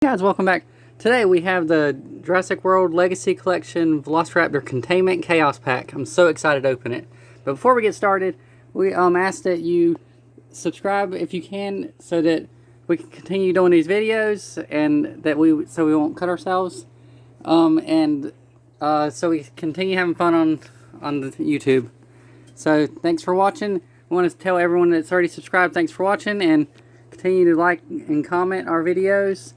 Hey guys, welcome back. Today we have the Jurassic World Legacy Collection Velociraptor Containment Chaos Pack. I'm so excited to open it. But before we get started, we ask that you subscribe if you can, so that we can continue doing these videos, and that we won't cut ourselves, so we continue having fun on the YouTube. So thanks for watching. I want to tell everyone that's already subscribed, thanks for watching, and continue to like and comment our videos.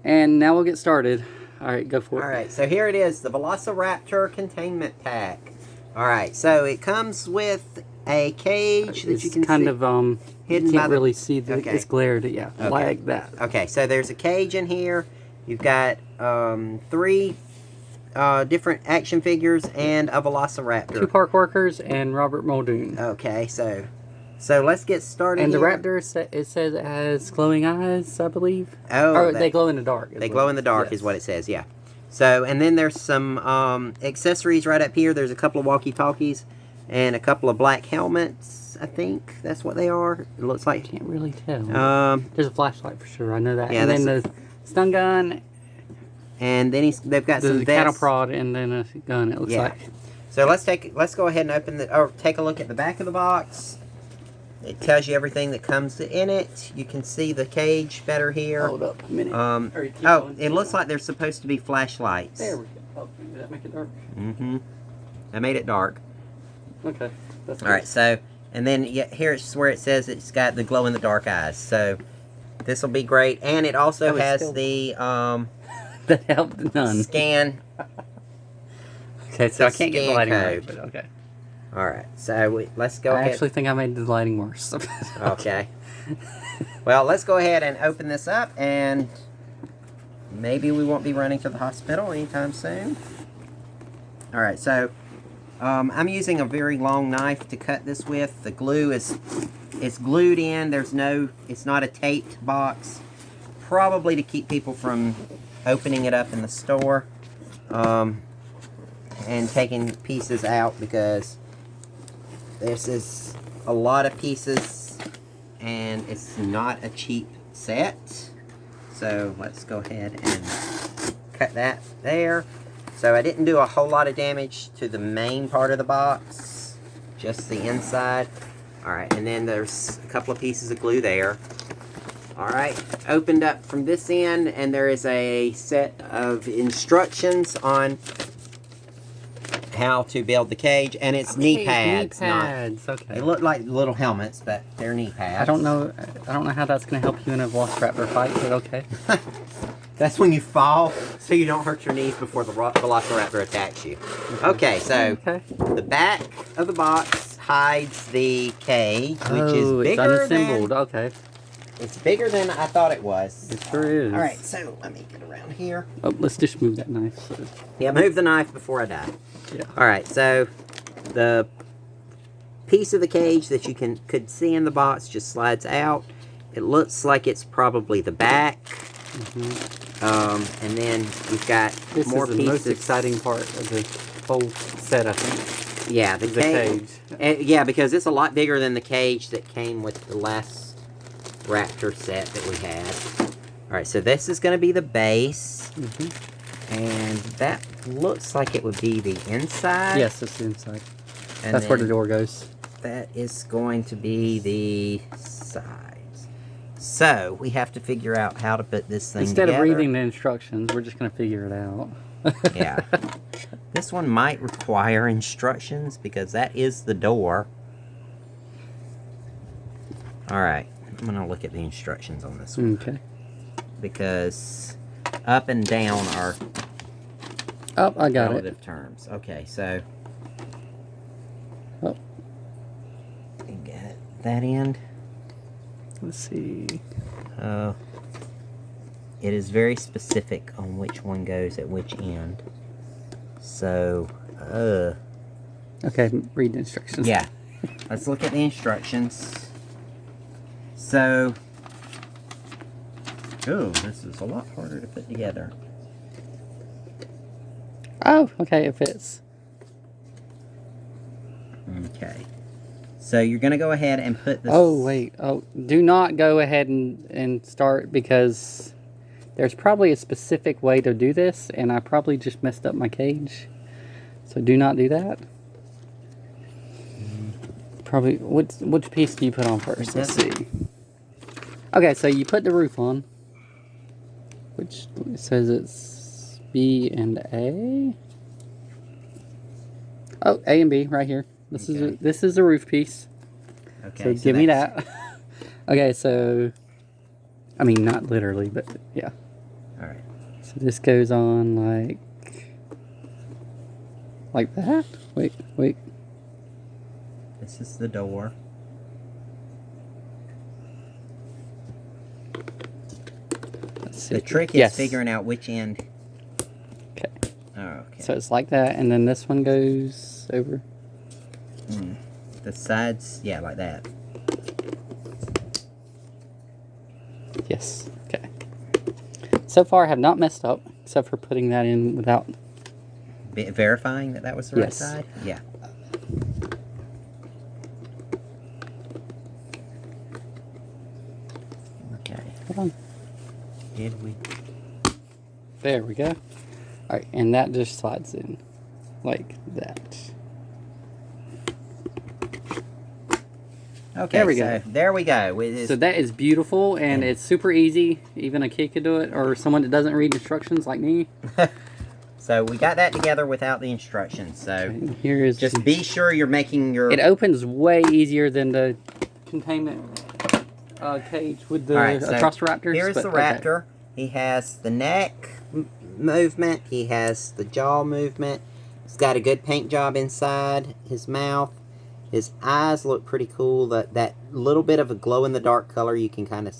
And now we'll get started. Alright, go for it. Alright, so here it is, the Velociraptor Containment Pack. Alright, so it comes with a cage that you can kind see. of, hidden you by can't the... really see the, Okay. it's glared, yeah, Okay. like that. Okay, so there's a cage in here. You've got 3 different action figures and a Velociraptor. 2 park workers and Robert Muldoon. Okay, so let's get started. And here. the raptor, it says it has glowing eyes, I believe. Oh, or they glow in the dark. They glow in the dark, is what it says, yeah. So, and then there's some accessories right up here. There's a couple of walkie-talkies and a couple of black helmets, I think that's what they are. It looks like. I can't really tell. There's a flashlight for sure, I know that. Yeah, and then the stun gun. And then they've got some cattle vests. prod and then a gun, it looks like. So let's go ahead and take a look at the back of the box. It tells you everything that comes in it. You can see the cage better here. Hold up a minute. It looks like there's supposed to be flashlights. There we go. Oh, did that make it dark? Mm-hmm. I made it dark. Okay. That's All right, so, and then here's where it says it's got the glow-in-the-dark eyes. So, this will be great. And it also has the that helped none. scan. Okay, so I can't get the lighting code. right, but okay. All right, so let's go I ahead. actually think I made the lighting worse. Okay. Well, let's go ahead and open this up, and maybe we won't be running to the hospital anytime soon. All right, so I'm using a very long knife to cut this with. The glue it's glued in. It's not a taped box, probably to keep people from opening it up in the store and taking pieces out, because this is a lot of pieces and it's not a cheap set. So let's go ahead and cut that there. So I didn't do a whole lot of damage to the main part of the box, just the inside. Alright, and then there's a couple of pieces of glue there. Alright, opened up from this end, and there is a set of instructions on how to build the cage, and it's knee pads. Knee pads, okay. They look like little helmets, but they're knee pads. I don't know how that's going to help you in a Velociraptor fight, but okay. That's when you fall, so you don't hurt your knees before the Velociraptor attacks you. Okay, so the back of the box hides the cage, which is bigger it's unassembled. Okay. It's bigger than I thought it was. It sure is. All right, so let me get around here. Oh, let's just move that knife. So. Yeah, move the knife before I die. Yeah. All right, so the piece of the cage that you could see in the box just slides out. It looks like it's probably the back. And then you've got more pieces. This is the most exciting part of the whole set, I think. Yeah, the cage. Yeah, because it's a lot bigger than the cage that came with the last Raptor set that we had. Alright, so this is going to be the base. And that looks like it would be the inside. Yes, it's the inside. And that's where the door goes. That is going to be the sides. So, we have to figure out how to put this thing Instead together. of reading the instructions, we're just going to figure it out. Yeah. This one might require instructions, because that is the door. Alright, I'm going to look at the instructions on this one. Okay. Because up and down are I got relative terms. Okay, so you got that end. Let's see. It is very specific on which one goes at which end. So, okay, read the instructions. Yeah. Let's look at the instructions. So, this is a lot harder to put together. Oh, okay, it fits. Okay. So you're going to go ahead and put this... Oh, wait. Oh, do not go ahead and start, because There's probably a specific way to do this, and I probably just messed up my cage. So do not do that. Probably, which piece do you put on first? Let's see. Okay, so you put the roof on, which says it's B and A. Oh, A and B right here. This is the roof piece. Okay, so give me that. Okay, so I mean not literally, but yeah. All right. So this goes on like that. Wait. This is the door. Let's see. The trick is figuring out which end. Okay. Oh, okay. So it's like that, and then this one goes over. The sides, yeah, like that. Yes. Okay. So far, I have not messed up, except for putting that in without Verifying that was the right side? Yeah. Okay. Hold on. Did we? There we go. Alright, and that just slides in like that. Okay, there we go. There we go. So that is beautiful, and it's super easy. Even a kid could do it, or someone that doesn't read instructions like me. So we got that together without the instructions. So okay, here is just be sure you're making your... It opens way easier than the Containment cage with the Velociraptor. Here's the raptor. Okay. He has the neck movement. He has the jaw movement. He's got a good paint job inside his mouth. His eyes look pretty cool. That little bit of a glow-in-the-dark color you can kind of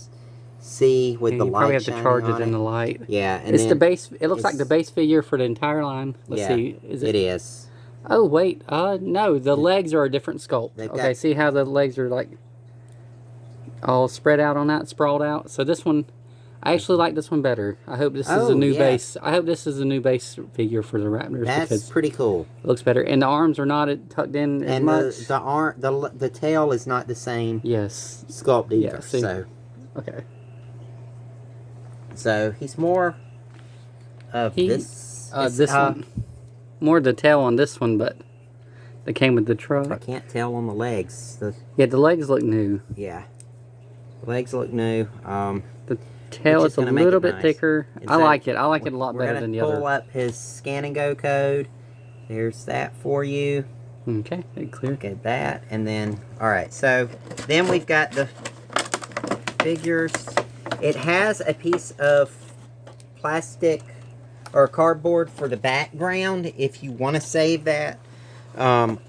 see with the light. You probably have to charge it in the light. Yeah, and it's the base. It looks like the base figure for the entire line. Let's see. Is it? It is. Oh wait, no. The legs are a different sculpt. Okay, see how the legs are like all spread out on that, sprawled out. So this one, I actually like this one better. I hope this is a new base. I hope this is a new base figure for the Raptors. That's pretty cool. It looks better, and the arms are not tucked in as much. The tail is not the same. Yes. Sculpt either. Yeah, so okay. So he's more of this one. More the tail on this one, but they came with the truck. I can't tell on the legs. Yeah, the legs look new. Yeah. The legs look new. The tail is a little bit thicker. I like it. I like it a lot better than the other. We're going to pull up his scan and go code. There's that for you. Okay, clear. Okay, that. And then, alright, so then we've got the figures. It has a piece of plastic or cardboard for the background if you want to save that. You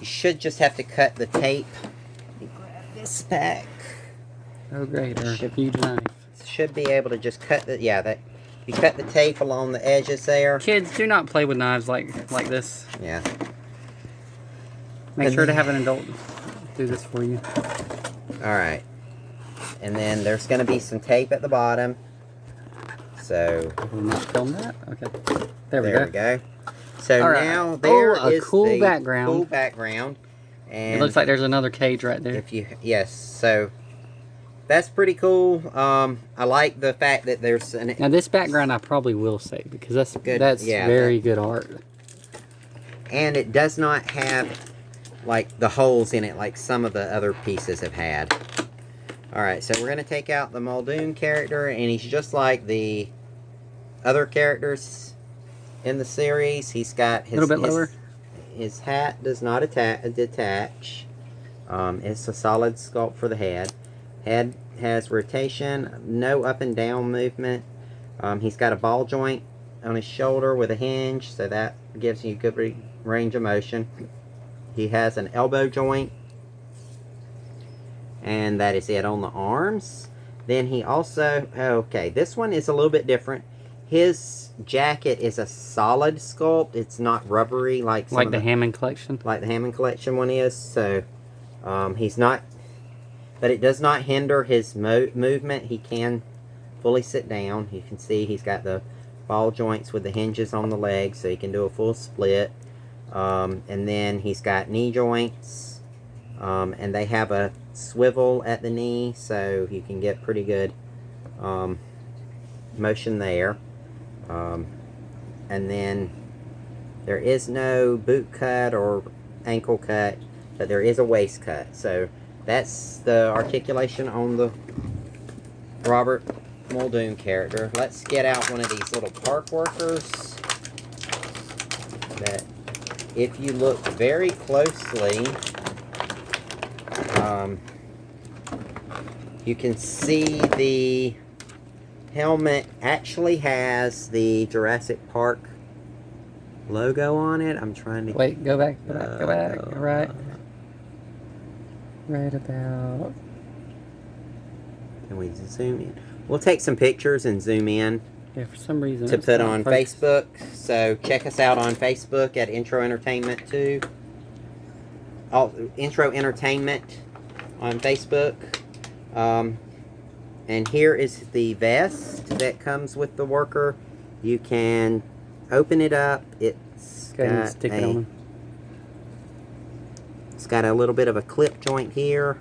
should just have to cut the tape. Let me grab this back. Oh great, or a huge knife. Should be able to just cut the, you cut the tape along the edges there. Kids, do not play with knives like this. Yeah. Make sure to have an adult do this for you. Alright. And then there's going to be some tape at the bottom. So we'll not film that. Okay. There we go. So now there is a cool background. Cool background. And it looks like there's another cage right there. So that's pretty cool. I like the fact that there's now this background I probably will save because that's good. That's very good art. And it does not have like the holes in it like some of the other pieces have had. Alright, so we're going to take out the Muldoon character, and he's just like the other characters in the series. He's got his... A little bit lower. His hat does not detach. It's a solid sculpt for the head. Head has rotation, no up and down movement. He's got a ball joint on his shoulder with a hinge, so that gives you good range of motion. He has an elbow joint. And that is it on the arms. Then he also... Okay, this one is a little bit different. His jacket is a solid sculpt. It's not rubbery like the Hammond Collection. Like the Hammond Collection one is. So, he's not... But it does not hinder his movement. He can fully sit down. You can see he's got the ball joints with the hinges on the legs, so he can do a full split. And then he's got knee joints. And they have a swivel at the knee, so you can get pretty good motion there. And then there is no boot cut or ankle cut, but there is a waist cut. So that's the articulation on the Robert Muldoon character. Let's get out one of these little park workers that, if you look very closely, you can see the helmet actually has the Jurassic Park logo on it. I'm trying to... Wait, go back. Right. Right about... Can we zoom in? We'll take some pictures and zoom in. Yeah, for some reason. To put on Facebook. So check us out on Facebook at Entro Entertainment too. Entro Entertainment on Facebook. And here is the vest that comes with the worker. You can open it up. It's got a little bit of a clip joint here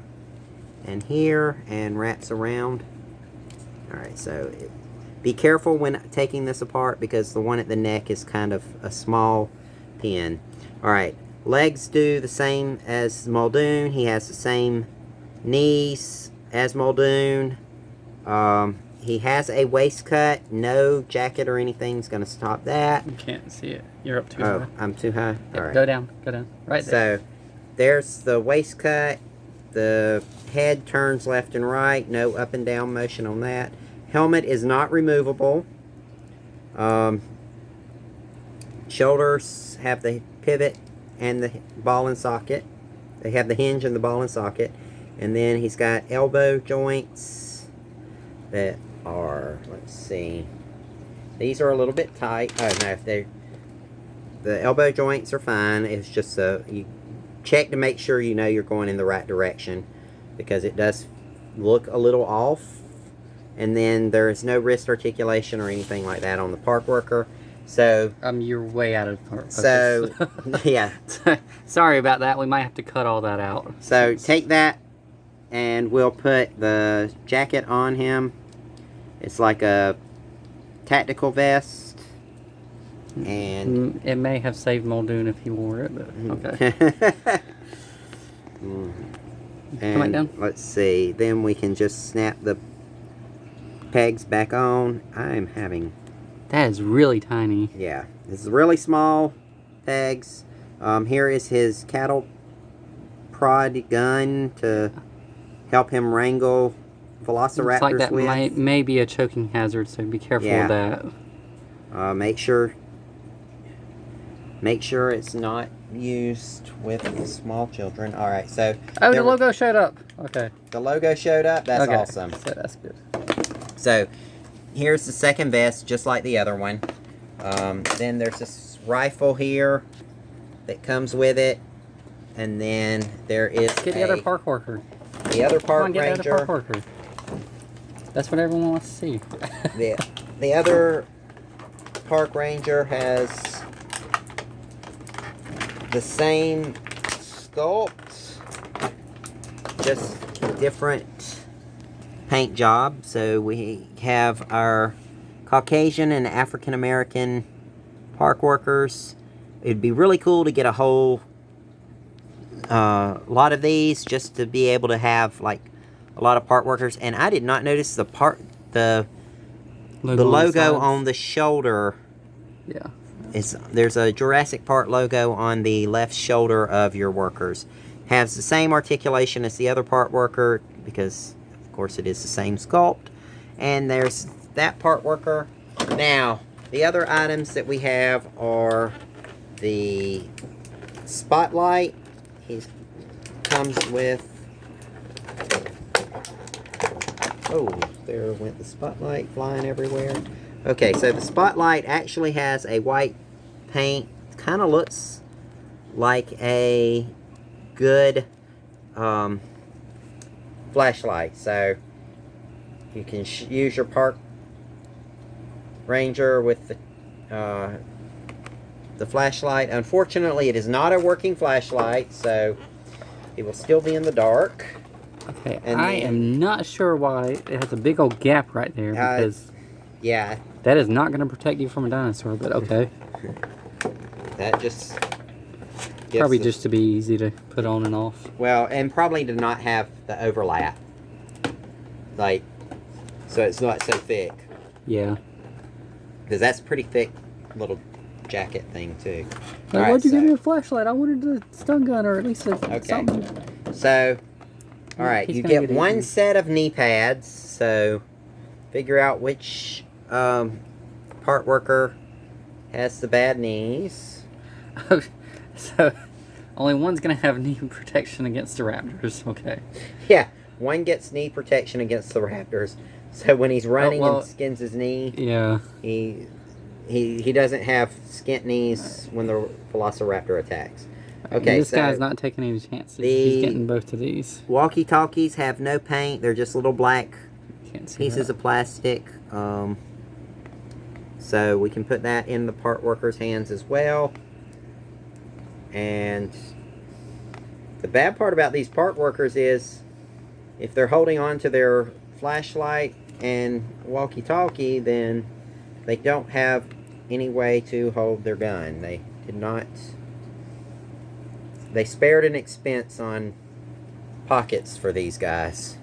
and wraps around. Alright, so be careful when taking this apart because the one at the neck is kind of a small pin. Alright, legs do the same as Muldoon. He has the same knees as Muldoon. He has a waist cut. No jacket or anything is going to stop that. You can't see it. You're up too high. Oh, I'm too high? Yep, Alright. Go down. Right there. So, there's the waist cut. The head turns left and right. No up and down motion on that. Helmet is not removable. Shoulders have the pivot and the ball and socket. They have the hinge and the ball and socket. And then he's got elbow joints that are, let's see, these are a little bit tight. Oh no, the elbow joints are fine. It's just you check to make sure you know you're going in the right direction because it does look a little off. And then there's no wrist articulation or anything like that on the park worker. So you're way out of focus. So yeah. Sorry about that. We might have to cut all that out. So take that and we'll put the jacket on him. It's like a tactical vest. And it may have saved Muldoon if he wore it, but okay. And back down. Let's see. Then we can just snap the pegs back on. I'm having... That is really tiny. Yeah. This is really small pegs. Here is his cattle prod gun to help him wrangle velociraptors Looks like that with. may be a choking hazard, so be careful with that. Make sure it's not used with small children. All right, so the logo showed up. Okay. The logo showed up. That's awesome. So that's good. So here's the second vest, just like the other one. Then there's this rifle here that comes with it, and then there is get the other park worker. The other park ranger. Get the other park worker. That's what everyone wants to see. the other park ranger has the same sculpt, just different paint job. So we have our Caucasian and African American park workers. It'd be really cool to get a whole lot of these just to be able to have like a lot of park workers. And I did not notice the logo on the shoulder. Yeah. There's a Jurassic Park logo on the left shoulder of your workers. Has the same articulation as the other part worker because, of course, it is the same sculpt. And there's that part worker. Now, the other items that we have are the spotlight. He comes with... Oh, there went the spotlight flying everywhere. Okay, so the spotlight actually has a white paint. Kind of looks like a good flashlight. So you can use your park ranger with the flashlight. Unfortunately, it is not a working flashlight, so it will still be in the dark. Okay, and I am not sure why it has a big old gap right there because Yeah. That is not going to protect you from a dinosaur, but okay. That just... Probably just to be easy to put on and off. Well, and probably to not have the overlap. Like, so it's not so thick. Yeah. Because that's pretty thick little jacket thing, too. Like, why'd you give me a flashlight? I wanted a stun gun or at least something. So, alright, you get one set of knee pads. So, figure out which part worker has the bad knees. So, only one's going to have knee protection against the raptors. Okay. Yeah, one gets knee protection against the raptors. So when he's running and skins his knee, yeah, he doesn't have skint knees when the Velociraptor attacks. Okay, and this guy's not taking any chances. He's getting both of these. Walkie-talkies have no paint. They're just little black pieces of plastic. So we can put that in the part worker's hands as well. And the bad part about these part workers is if they're holding on to their flashlight and walkie-talkie, then they don't have any way to hold their gun. They did not... They spared an expense on pockets for these guys.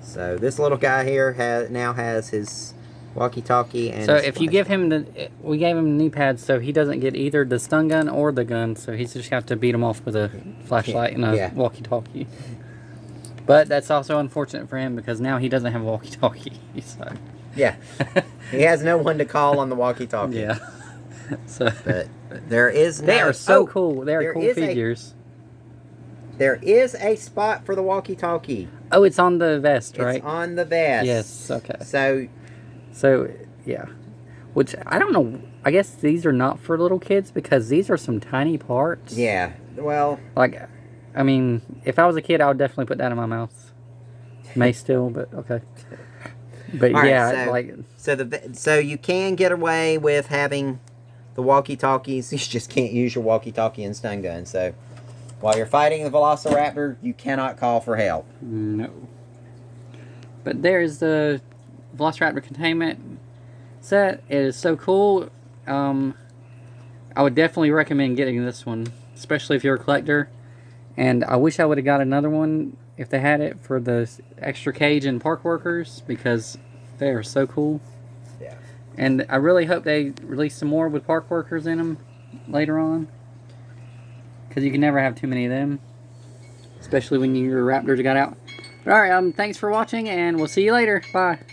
So this little guy here now has his walkie-talkie and... So if you give him the... We gave him knee pads so he doesn't get either the stun gun or the gun, so he's just have to beat him off with a flashlight and a walkie-talkie. But that's also unfortunate for him because now he doesn't have a walkie-talkie. So. Yeah. He has no one to call on the walkie-talkie. Yeah. So, but there is no... They are so cool. They are cool figures. There is a spot for the walkie-talkie. Oh, it's on the vest, right? It's on the vest. Yes, okay. So, yeah. Which, I don't know. I guess these are not for little kids because these are some tiny parts. Yeah, well... Like, I mean, if I was a kid, I would definitely put that in my mouth. May still, but okay. But all yeah, right, so you can get away with having the walkie-talkies. You just can't use your walkie-talkie and stun gun. So while you're fighting the Velociraptor, you cannot call for help. No. But there's the Velociraptor Containment set. It is so cool. I would definitely recommend getting this one, especially if you're a collector. And I wish I would have got another one if they had it for the extra cage and park workers because they are so cool. Yeah. And I really hope they release some more with park workers in them later on. Because you can never have too many of them. Especially when your raptors got out. But alright, thanks for watching and we'll see you later. Bye.